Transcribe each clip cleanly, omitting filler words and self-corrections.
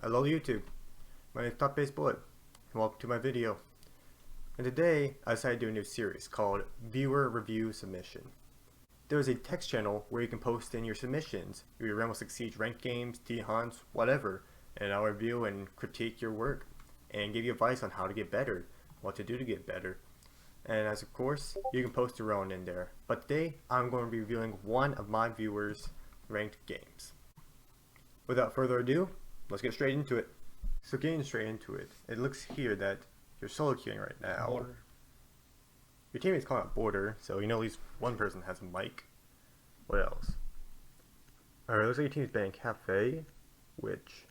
Hello YouTube, my name is TopAceBullet's, and welcome to my video. And today, I decided to do a new series called Viewer Review Submission. There is a text channel where you can post in your submissions, your Rainbow Six Siege ranked games, hunts, whatever, and I'll review and critique your work, and give you advice on how to get better, what to do to get better. And as of course, you can post your own in there. But today, I'm going to be reviewing one of my viewers' ranked games. Without further ado, let's get straight into it. So getting straight into it, it looks here that you're solo queuing right now. Border. Your teammate's calling out border, so you know at least one person has a mic. What else? Alright, looks like your team's banning cafe, which,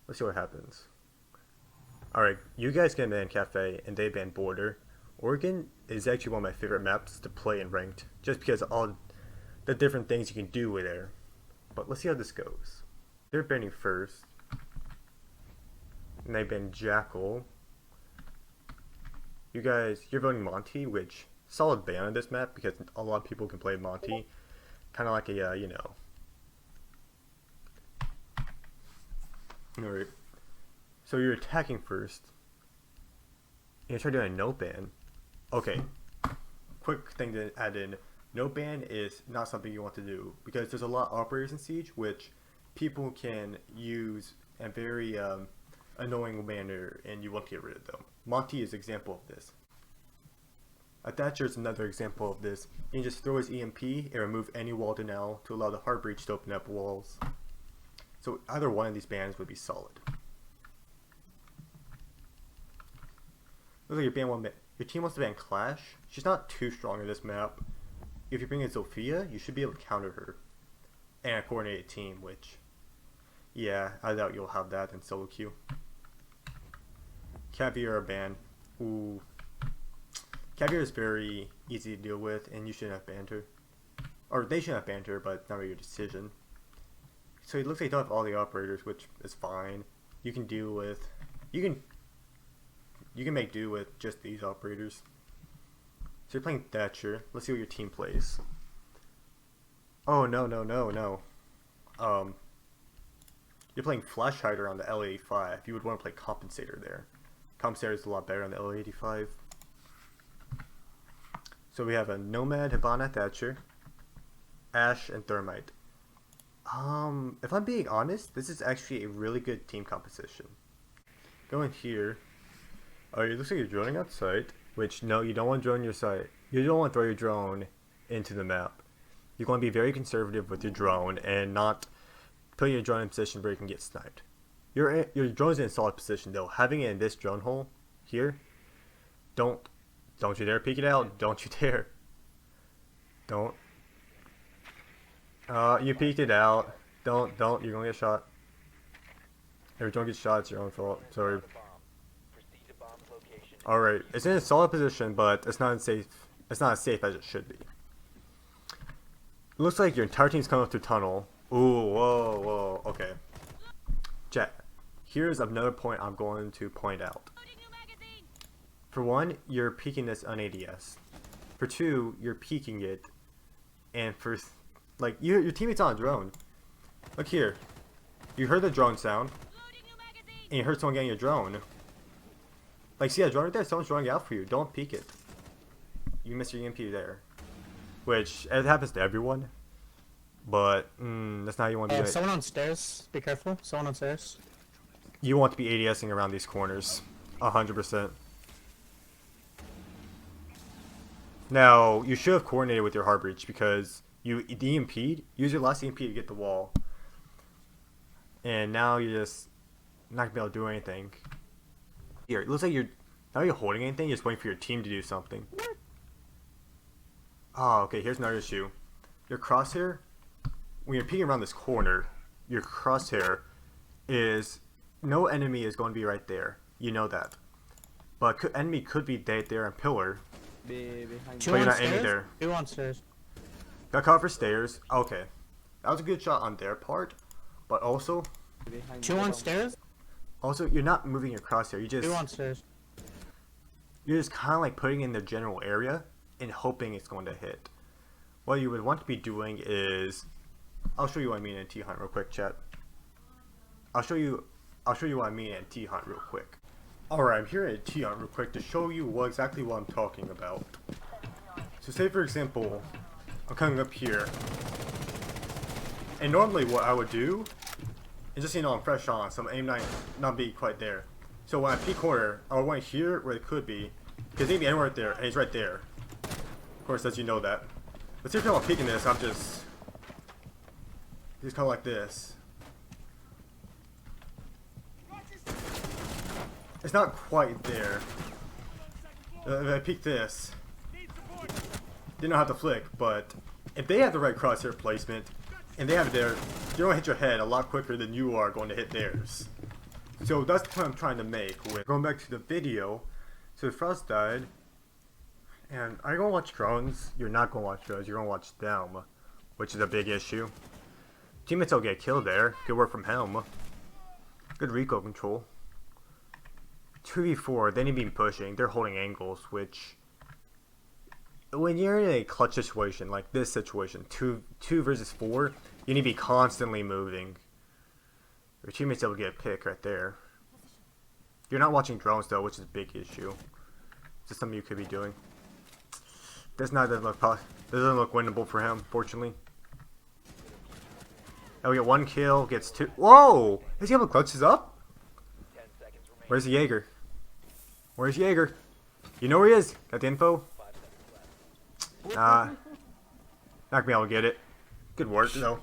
let's see what happens. Alright, you guys can ban cafe and they ban border. Oregon is actually one of my favorite maps to play in ranked, just because of all the different things you can do with there. But let's see how this goes. They're banning first. And they ban Jackal. You guys, you're voting Monty, which solid ban on this map because a lot of people can play Monty. Kind of like a, you know. Alright. So you're attacking first. And you try doing a no ban. Okay. Quick thing to add in. No ban is not something you want to do because there's a lot of operators in Siege which people can use in a very annoying manner and you want to get rid of them. Monty is an example of this. A Thatcher is another example of this. You can just throw his EMP and remove any wall denial to allow the hard breach to open up walls. So either one of these bans would be solid. Looks like you ban one ban. Your team wants to ban Clash. She's not too strong in this map. If you bring in Sophia, you should be able to counter her. And a coordinated team, which, yeah, I doubt you'll have that in solo queue. Caviar ban. Ooh. Caviar is very easy to deal with, and you shouldn't have banned her. Or they shouldn't have banned her, but not really your decision. So it looks like you don't have all the operators, which is fine. You can deal with, you can make do with just these operators. So you're playing Thatcher. Let's see what your team plays. Oh no. You're playing Flash Hider on the L85. You would want to play Compensator there. Compensator is a lot better on the L85. So we have a Nomad, Hibana, Thatcher, Ash, and Thermite. If I'm being honest, this is actually a really good team composition. Go in here. Oh, it looks like you're droning outside. Which, no, you don't want to drone your site. You don't want to throw your drone into the map. You want to be very conservative with your drone and not put your drone in a position where you can get sniped. Your drone's in a solid position though. Having it in this drone hole here, don't you dare peek it out. Don't you dare. Don't. You peeked it out. Don't. You're gonna get shot. If your drone gets shot, it's your own fault. Sorry. Alright, it's in a solid position, but it's not safe. It's not as safe as it should be. It looks like your entire team's coming up through tunnel. Ooh, whoa, okay. Chat, here's another point I'm going to point out. For one, you're peeking this on ADS. For two, you're peeking it. And for, like, your teammate's on a drone. Look here. You heard the drone sound. And you heard someone getting your drone. Like, see that drone right there? Someone's drawing out for you. Don't peek it. You missed your EMP there. Which, it happens to everyone. But, that's not how you want to do it. Someone on stairs. Be careful. Someone on stairs. You want to be ADSing around these corners. 100%. Now, you should have coordinated with your hard breach because you EMP'd. Use your last EMP to get the wall. And now you're just not going to be able to do anything. Here, it looks like you're holding anything, you're just waiting for your team to do something. Oh, okay, here's another issue. Your crosshair, when you're peeking around this corner, your crosshair is, no enemy is going to be right there. You know that. But enemy could be right there on pillar. But you're not aiming there. Two on stairs. Got caught for stairs. Okay. That was a good shot on their part. But also, Two on stairs? Also, you're not moving your crosshair. Two on stairs. You're just kind of like putting in the general area and hoping it's going to hit. What you would want to be doing is, I'll show you what I mean in T-Hunt real quick, chat. I'll show you I'll show you what I mean at T-Hunt real quick. Alright, I'm here at T-Hunt real quick to show you exactly what I'm talking about. So say for example, I'm coming up here, and normally what I would do is just, I'm fresh on, so I'm aim not be quite there. So when I peek corner, I would want to hear where it could be, because he can be anywhere right there, and he's right there. Of course, as you know that. But see if I'm peeking this, he's kind of like this. It's not quite there. If I peek this, they don't have to flick, but if they have the right crosshair placement, and they have it there, you're going to hit your head a lot quicker than you are going to hit theirs. So that's the point I'm trying to make with going back to the video. So Frost died, and are you going to watch drones? You're not going to watch drones, you're going to watch them, which is a big issue. Teammates will get killed there, good work from him. Good recoil control. 2v4, they need to be pushing, they're holding angles, which when you're in a clutch situation like this situation, 2 versus 4, you need to be constantly moving. Your teammates able to get a pick right there. You're not watching drones though, which is a big issue. This is something you could be doing. Doesn't look winnable for him, fortunately. And we get 1 kill, gets 2. Whoa! Does he have a clutches up? Where's the Jaeger? Where's Jaeger? You know where he is? Got the info? Not gonna be able to get it. Good work though.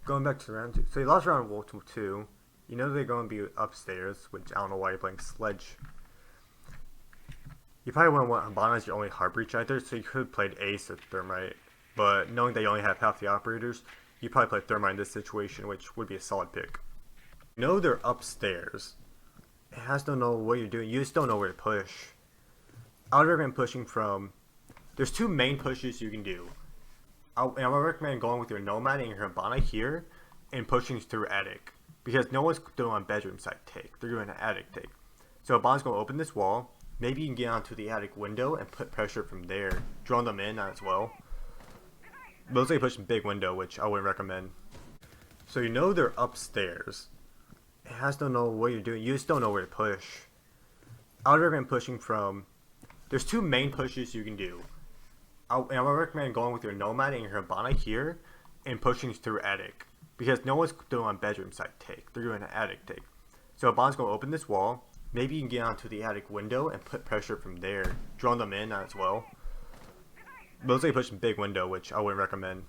Going back to round 2. So you lost round 2. You know they're going to be upstairs, which I don't know why you're playing Sledge. You probably wouldn't want Habana as your only hard breach either, so you could have played Ace or Thermite. But knowing that you only have half the operators, you probably play Thermite in this situation, which would be a solid pick. You know they're upstairs. It has to know what you're doing. You just don't know where to push. I would recommend pushing from... There's 2 main pushes you can do. I would recommend going with your Nomad and your Habana here and pushing through attic. Because no one's doing a bedroom side take. They're doing an attic take. So Habana's going to open this wall. Maybe you can get onto the attic window and put pressure from there. Drone them in as well. Mostly pushing big window, which I wouldn't recommend. So you know they're upstairs. It has to know what you're doing. You just don't know where to push. I would recommend pushing from... There's 2 main pushes you can do. I would recommend going with your Nomad and your Habana here and pushing through attic. Because no one's doing a bedroom side take. They're doing an attic take. So Habana's going to open this wall. Maybe you can get onto the attic window and put pressure from there. Drone them in as well. Mostly pushing big window, which I wouldn't recommend.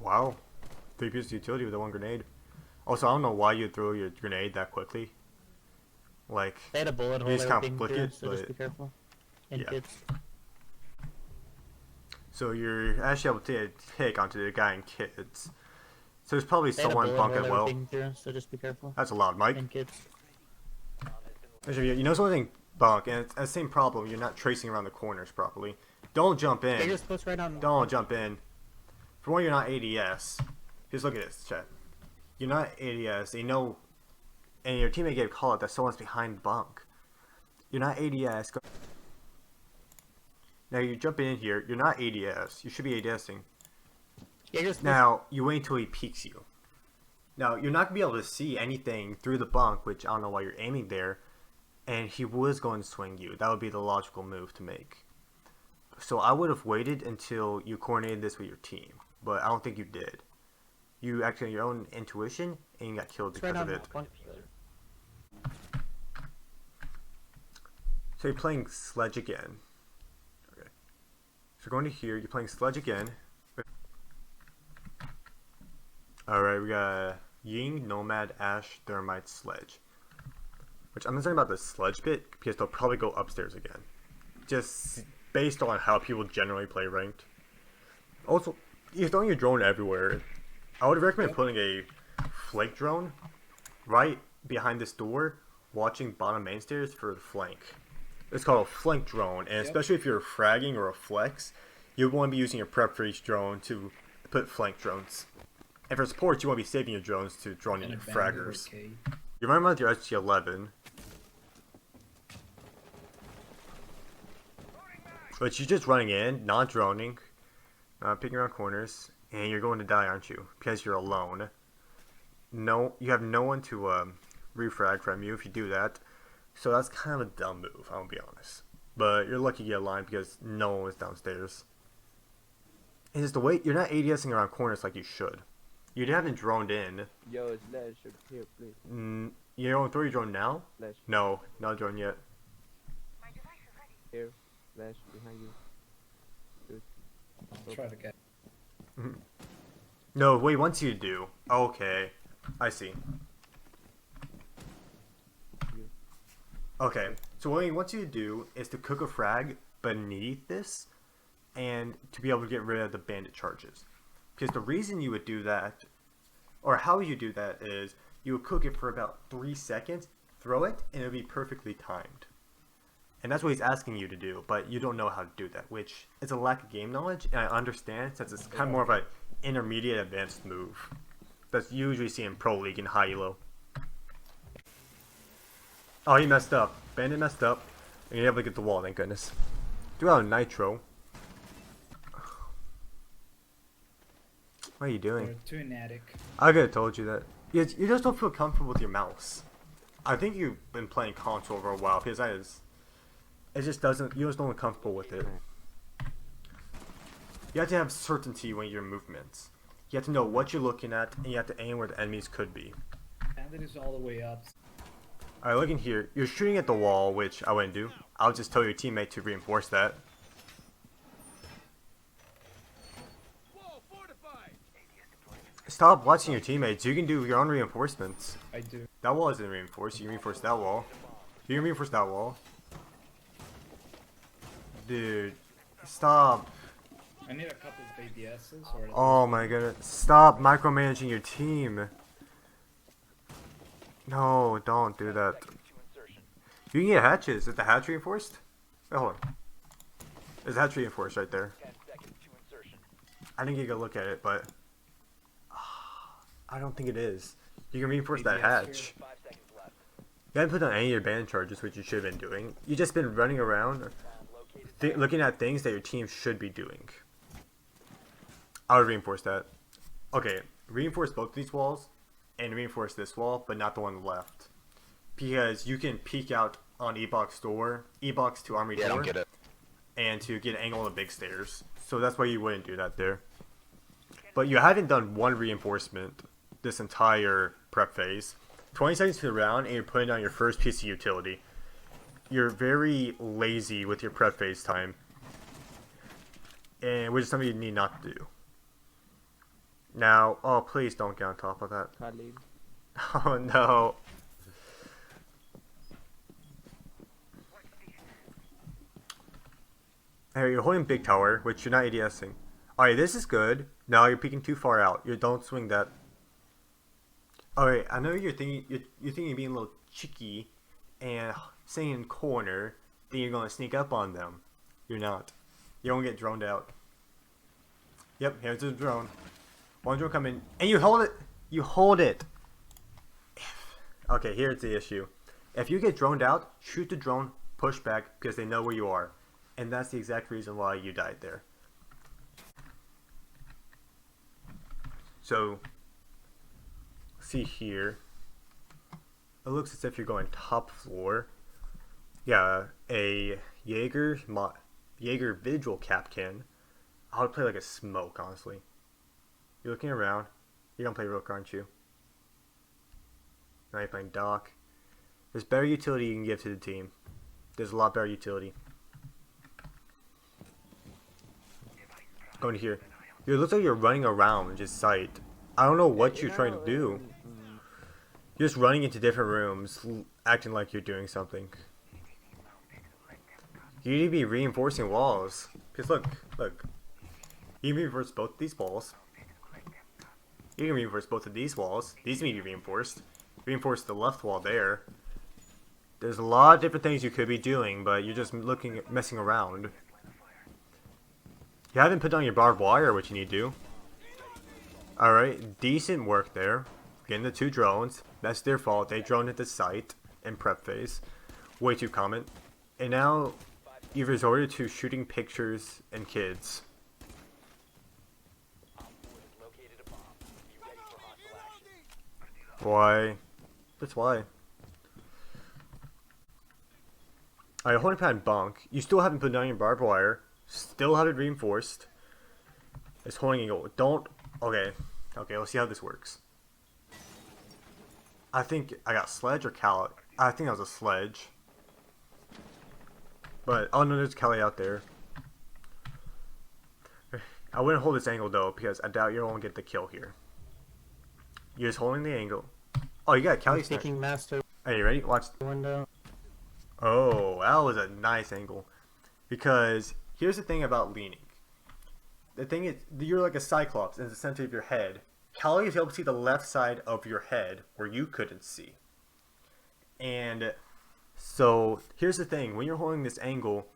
Wow. 3 pieces of utility with a 1 grenade. Also, I don't know why you throw your grenade that quickly. Like, They had a bullet hole you just they were kind of being flick through, it, so but... just be careful. And yeah. kids. So you're actually able to take onto the guy and kids. So there's probably They had a someone bullet hole bunking they were well. being through, so just be careful. That's a loud mic. And kids. You know something bunk, and it's the same problem. You're not tracing around the corners properly. Don't jump in. They just post right on. Don't jump in. For one, you're not ADS. Just look at this, chat. You're not ADS. You know, and your teammate gave a call out that someone's behind bunk. You're not ADS. Now you're jumping in here. You're not ADS. You should be ADSing. Now you wait until he peeks you. Now you're not gonna be able to see anything through the bunk, which I don't know why you're aiming there. And he was going to swing you. That would be the logical move to make. So I would have waited until you coordinated this with your team, but I don't think you did. You acted on your own intuition and you got killed because of it. So you're playing Sledge again. Okay. So going to here, you're playing Sledge again. Alright, we got Ying, Nomad, Ash, Thermite, Sledge. Which I'm not talking about the Sledge bit because they'll probably go upstairs again. Just based on how people generally play ranked. Also, you're throwing your drone everywhere. I would recommend putting a flank drone right behind this door, watching bottom main stairs for the flank. It's called a flank drone, and especially if you're fragging or a flex, you want to be using your prep for each drone to put flank drones. And for support, you want to be saving your drones to drone in your fraggers. You remember your SG-11. But you're just running in, not droning, not picking around corners, and you're going to die, aren't you? Because you're alone. No, you have no one to refrag from you if you do that. So that's kind of a dumb move, I'm gonna be honest. But you're lucky you get a line because no one was downstairs. And just the way you're not ADSing around corners like you should. You haven't droned in. Yo, it's Lash here, please. You don't throw your drone now? Lash No, not drone yet. here. Lash behind you. I'll try to get. No, wait, once you do. Okay, I see. Okay, so what he wants you to do is to cook a frag beneath this and to be able to get rid of the bandit charges. Because the reason you would do that, or how you do that, is you would cook it for about 3 seconds, throw it, and it would be perfectly timed. And that's what he's asking you to do, but you don't know how to do that, which is a lack of game knowledge, and I understand since it's kind of more of an intermediate advanced move that's usually seen in Pro League and high elo. Oh, he messed up. Bandit messed up. And you're able to get the wall, thank goodness. Do out a nitro. What are you doing? They're too inatic. I could have told you that. You just don't feel comfortable with your mouse. I think you've been playing console for a while because it just doesn't. You just don't feel comfortable with it. You have to have certainty when your movements. You have to know what you're looking at, and you have to aim where the enemies could be. And it is all the way up. Alright, look in here. You're shooting at the wall, which I wouldn't do. I'll just tell your teammate to reinforce that. Stop watching your teammates. You can do your own reinforcements. I do. That wall isn't reinforced. You can reinforce that wall. You can reinforce that wall. Dude, stop. I need a couple of ADSs or. Oh my goodness. Stop micromanaging your team. No, don't do that. You can get hatches. Is the hatch reinforced? Wait, hold on. There's a hatch reinforced right there. I didn't get a good look at it, but I don't think it is. You can reinforce that hatch. You haven't put on any of your band charges, which you should have been doing. You've just been running around looking at things that your team should be doing. I would reinforce that. Okay, reinforce both of these walls and reinforce this wall, but not the one left. Because you can peek out on E-Box door, E-Box to Armory door, I don't get it. and to get an angle on the big stairs. So that's why you wouldn't do that there. But you haven't done one reinforcement this entire prep phase. 20 seconds to the round, and you're putting down your first piece of utility. You're very lazy with your prep phase time, and which is something you need not to do. Now, oh please don't get on top of that. Khalid. Oh no. Hey, you're holding big tower, which you're not ADSing. Alright, this is good. No, you're peeking too far out. You don't swing that. Alright, I know you're thinking you're being a little cheeky and staying in corner, then you're gonna sneak up on them. You're not. You don't get droned out. Yep, here's the drone. One drone coming, and you hold it. You hold it. Okay, here's the issue. If you get droned out, shoot the drone, push back, because they know where you are. And that's the exact reason why you died there. So, see here. It looks as if you're going top floor. Yeah, a Jaeger Vigil cap can. I would play like a smoke, honestly. You're looking around. You're gonna play Rook, aren't you? Now you're playing Doc. There's better utility you can give to the team. There's a lot better utility. Going here. It looks like you're running around just sight. I don't know what you're trying to do. You're just running into different rooms, acting like you're doing something. You need to be reinforcing walls. Because look. You can reinforce both these walls. You can reinforce both of these walls. These need to be reinforced. Reinforce the left wall there. There's a lot of different things you could be doing, but you're just messing around. You haven't put down your barbed wire, which you need to do. Alright, decent work there. Getting the 2 drones. That's their fault. They droned at the site in prep phase. Way too common. And now, you've resorted to shooting pictures and kids. Why? That's why. Alright, holding pad bunk. You still haven't put down your barbed wire. Still haven't reinforced. It's holding angle. Don't. Okay. Okay, let's see how this works. I think I got sledge or Cali. I think that was a sledge. But, oh no, there's Kelly out there. I wouldn't hold this angle though, because I doubt you won't get the kill here. You're just holding the angle. Oh, you got Kelly Taking master Are you ready? Watch. window. Oh, that was a nice angle. Because here's the thing about leaning. The thing is, you're like a cyclops in the center of your head. Callie is able to see the left side of your head where you couldn't see. And so here's the thing. When you're holding this angle,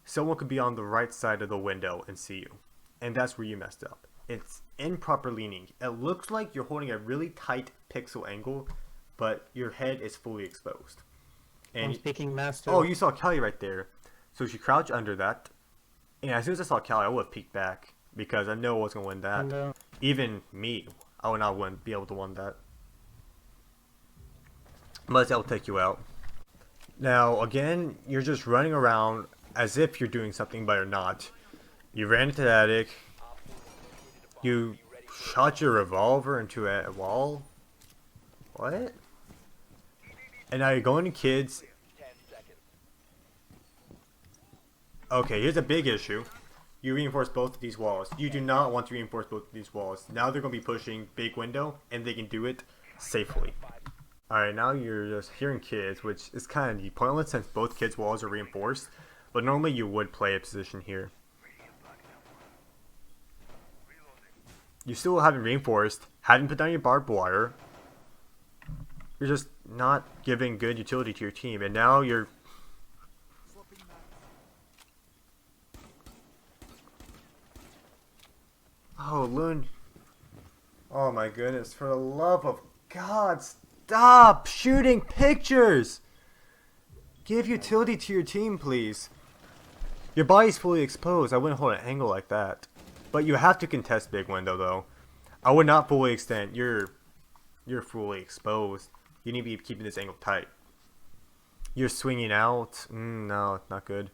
someone could be on the right side of the window and see you. And that's where you messed up. It's improper leaning. It looks like you're holding a really tight pixel angle, but your head is fully exposed. I'm And speaking master. oh, you saw Kelly right there. So she crouched under that. And as soon as I saw Kelly, I would have peeked back because I know I was going to win that. window. Even me, I would not be able to win that. But that will take you out. Now, again, you're just running around as if you're doing something, but you're not. You ran into the attic. You shot your revolver into a wall. What? And now you're going to kids. Okay, here's a big issue. You reinforce both of these walls. You do not want to reinforce both of these walls. Now they're going to be pushing big window, and they can do it safely. Alright, now you're just hearing kids, which is kind of pointless since both kids' walls are reinforced. But normally you would play a position here. You still haven't reinforced, haven't put down your barbed wire. You're just not giving good utility to your team, and now you're... Oh, Loon. Oh my goodness, for the love of God, stop shooting pictures! Give utility to your team, please. Your body's fully exposed. I wouldn't hold an angle like that. But you have to contest big window, though. I would not fully extend. You're fully exposed. You need to be keeping this angle tight. You're swinging out. No, not good.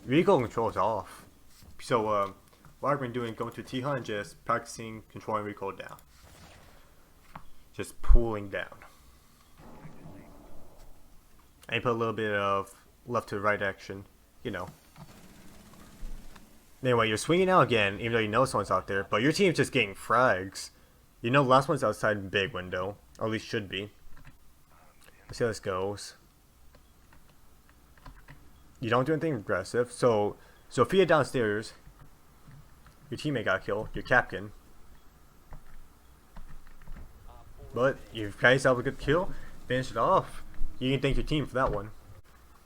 Recoil control is off. So, what I've been doing, going to T-Hunt and just practicing controlling recoil down. Just pulling down. And put a little bit of left to right action, you know. Anyway, you're swinging out again, even though you know someone's out there, but your team's just getting frags. You know the last one's outside big window, or at least should be. Let's see how this goes. You don't do anything aggressive, so Sophia downstairs. Your teammate got killed, your captain. But you've got yourself a good kill, finish it off. You can thank your team for that one.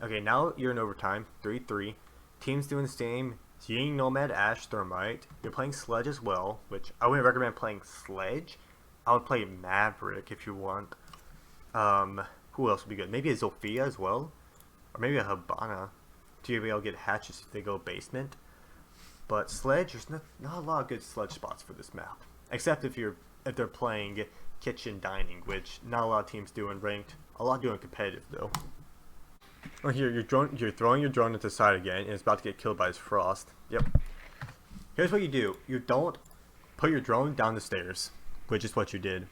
Okay, now you're in overtime, 3-3. Team's doing the same. Ying, Nomad, Ash, Thermite. You're playing Sledge as well, which I wouldn't recommend playing Sledge. I would play Maverick if you want. Who else would be good? Maybe a Zofia as well? Or maybe a Habana to be able to get hatches if they go basement. But Sledge, there's not a lot of good Sledge spots for this map. Except if they're playing Kitchen Dining, which not a lot of teams do in ranked. A lot do in competitive though. Oh, here, you're throwing your drone into the side again, and it's about to get killed by this frost. Yep. Here's what you do. You don't put your drone down the stairs, which is what you did.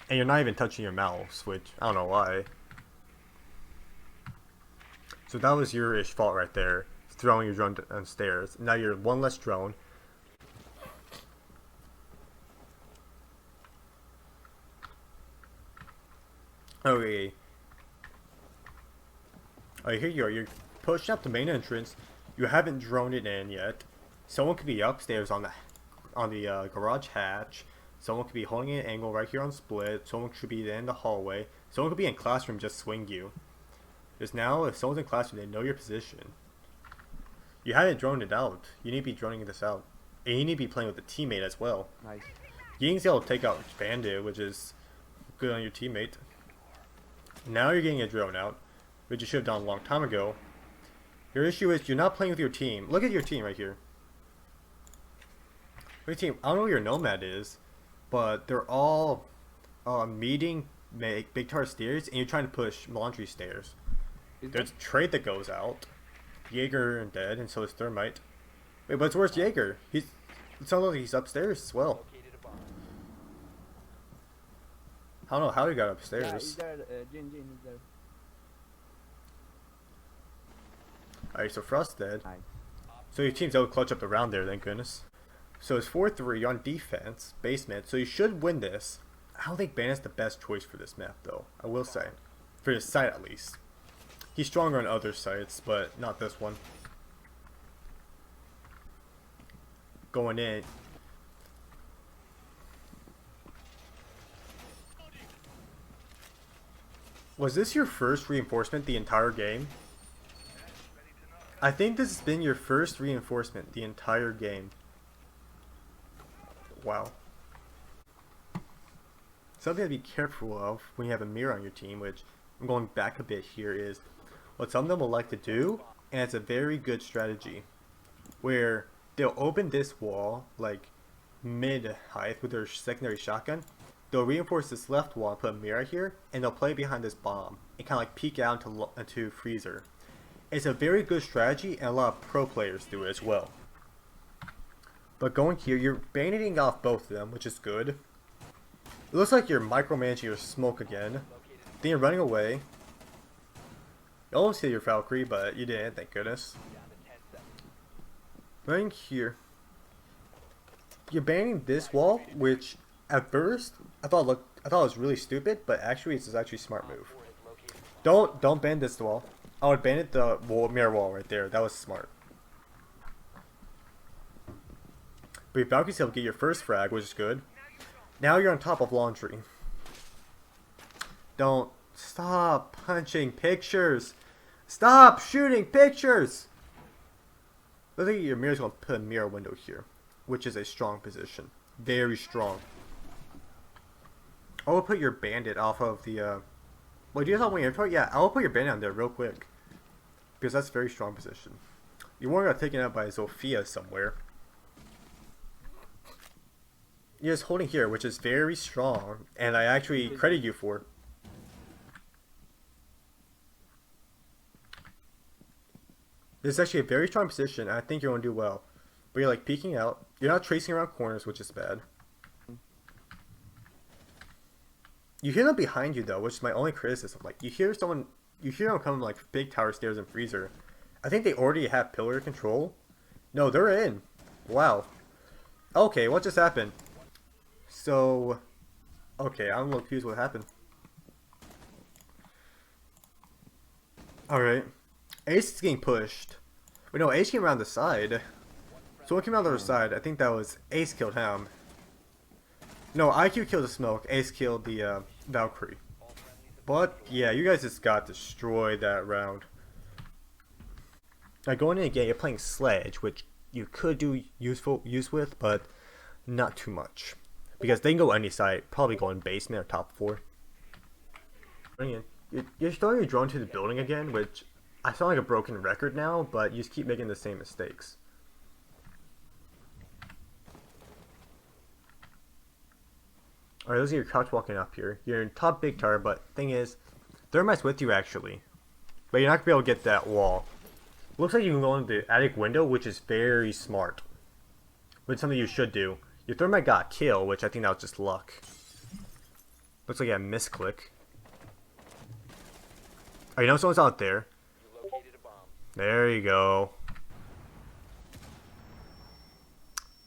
And you're not even touching your mouse, which, I don't know why. So that was your fault right there, throwing your drone downstairs. Now you're one less drone. Okay. Oh, here you are. You're pushing up the main entrance. You haven't droned it in yet. Someone could be upstairs on the garage hatch. Someone could be holding an angle right here on split. Someone should be in the hallway. Someone could be in classroom, just swing you. Just now, if someone's in classroom, they know your position. You haven't droned it out. You need to be droning this out. And you need to be playing with a teammate as well. Nice. Ying's able to take out Bandit, which is good on your teammate. Now you're getting a drone out. which you should have done a long time ago. Your issue is you're not playing with your team. Look at your team right here. Your team, I don't know where your Nomad is, but they're all meeting big tower stairs, and you're trying to push laundry stairs. There's a trade that goes out. Jaeger and dead, and so is Thermite. Wait, but where's Jaeger? It sounds like he's upstairs as well. I don't know how he got Yeah, upstairs. he's there. Jin, he's there. Alright, so Frost dead. Nice. So your team's out clutch up the round there, thank goodness. So it's 4-3 on defense, basement, so you should win this. I don't think Bandit's the best choice for this map though, I will say. For this site at least. He's stronger on other sites, but not this one. Going in. Was this your first reinforcement the entire game? I think this has been your first reinforcement the entire game. Wow. Something to be careful of when you have a mirror on your team, which I'm going back a bit here, is what some of them will like to do, and it's a very good strategy, where they'll open this wall like mid-height with their secondary shotgun. They'll reinforce this left wall and put a mirror here, and they'll play behind this bomb and kind of like peek out into freezer. It's a very good strategy, and a lot of pro players do it as well. But going here, you're bayoneting off both of them, which is good. It looks like you're micromanaging your smoke again. Then you're running away. You almost hit your Valkyrie, but you didn't, thank goodness. Running here. You're banning this wall, which at first I thought it was really stupid, but actually it's actually a smart move. Don't ban this wall. I would ban it the mirror wall right there. That was smart. But your Valkyrie's able to get your first frag, which is good. Now you're on top of laundry. Don't stop punching pictures. Stop shooting pictures. I think your mirror's gonna put a mirror window here, which is a strong position. Very strong. I will put your bandit off of the wait, do you have one airport? Yeah, I will put your bandit on there real quick. Because that's a very strong position. You weren't gonna taken out by Zofia somewhere. You're just holding here, which is very strong, and I actually credit you for. This is actually a very strong position, and I think you're gonna do well. But you're like peeking out. You're not tracing around corners, which is bad. You hear them behind you though, which is my only criticism. Like you hear them coming like big tower stairs and freezer. I think they already have pillar control. No, they're in. Wow. Okay, what just happened? So, okay, I'm a little confused what happened. Alright. Ace is getting pushed. Wait, no, Ace came around the side. So what came around the other side? I think that was Ace killed him. No, IQ killed the smoke. Ace killed the Valkyrie. But yeah, you guys just got destroyed that round. Now going in again, you're playing Sledge, which you could do use with, but not too much. Because they can go any side, probably go in basement or top 4. You're throwing your drone to the building again, which I sound like a broken record now, but you just keep making the same mistakes. Alright, those are your crouch walking up here. You're in top big tower, but thing is, Thermite's with you actually. But you're not going to be able to get that wall. Looks like you can go in the attic window, which is very smart. Which is something you should do. Your Thermite got a kill, which I think that was just luck. Looks like a misclick. Oh, you know someone's out there. There you go.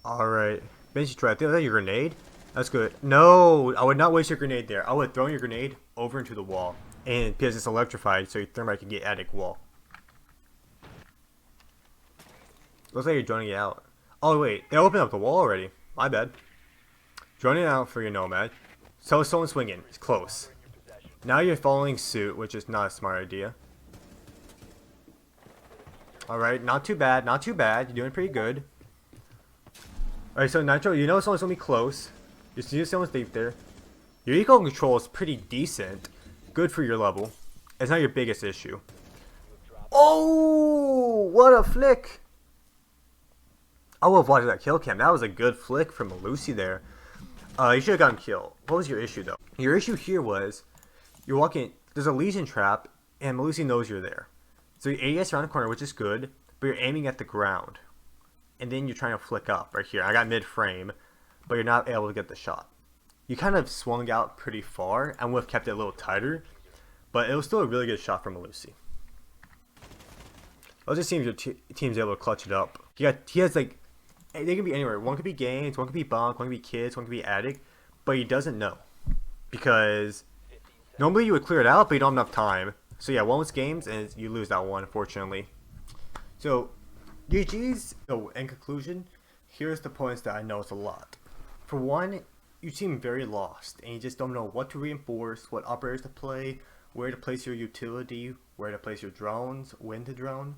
Alright. Benji try. I think that's your grenade. That's good. No, I would not waste your grenade there. I would throw your grenade over into the wall. And because it's electrified, so your Thermite can get attic wall. Looks like you're droning it out. Oh wait, they opened up the wall already. My bad. Droning out for your Nomad. So is someone swinging. It's close. Now you're following suit, which is not a smart idea. Alright, not too bad, not too bad. You're doing pretty good. Alright, so Nitro, you know someone's gonna be close. You see someone's deep there. Your eco control is pretty decent. Good for your level. It's not your biggest issue. Oh, what a flick! I would have watched that kill cam. That was a good flick from Lucy there. You should have gotten killed. What was your issue though? Your issue here was you're walking. There's a Legion trap, and Lucy knows you're there. So you ADS around the corner, which is good, but you're aiming at the ground, and then you're trying to flick up right here. I got mid frame, but you're not able to get the shot. You kind of swung out pretty far and would have kept it a little tighter, but it was still a really good shot from Lucy. Let's just see if your team's able to clutch it up. He has like, they can be anywhere. One could be games, one could be bunk, one could be kids, one could be attic, but he doesn't know. Because normally you would clear it out, but you don't have enough time. So yeah, one was games, and you lose that one, unfortunately. So, GG's. So in conclusion, here's the points that I noticed a lot. For one, you seem very lost, and you just don't know what to reinforce, what operators to play, where to place your utility, where to place your drones, when to drone.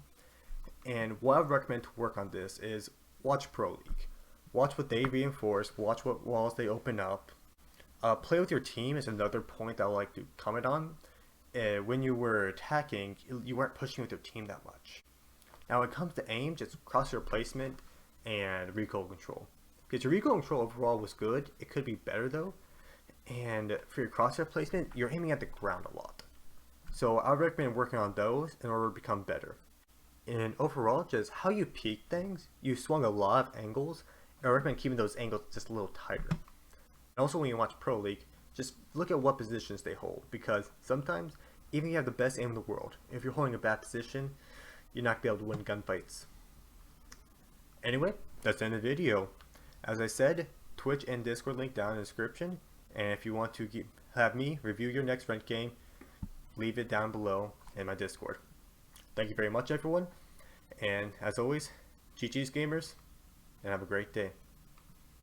And what I would recommend to work on this is watch Pro League. Watch what they reinforce, watch what walls they open up. Play with your team is another point that I would like to comment on. When you were attacking, you weren't pushing with your team that much. Now when it comes to aim, just crosshair placement and recoil control. Because your recoil control overall was good, it could be better though. And for your crosshair placement, you're aiming at the ground a lot. So I would recommend working on those in order to become better. And overall, just how you peek things, you swung a lot of angles, and I recommend keeping those angles just a little tighter. And also when you watch Pro League, just look at what positions they hold, because sometimes, even if you have the best aim in the world, if you're holding a bad position, you're not going to be able to win gunfights. Anyway, that's the end of the video. As I said, Twitch and Discord link down in the description, and if you want to have me review your next ranked game, leave it down below in my Discord. Thank you very much everyone, and as always, GG's gamers, and have a great day.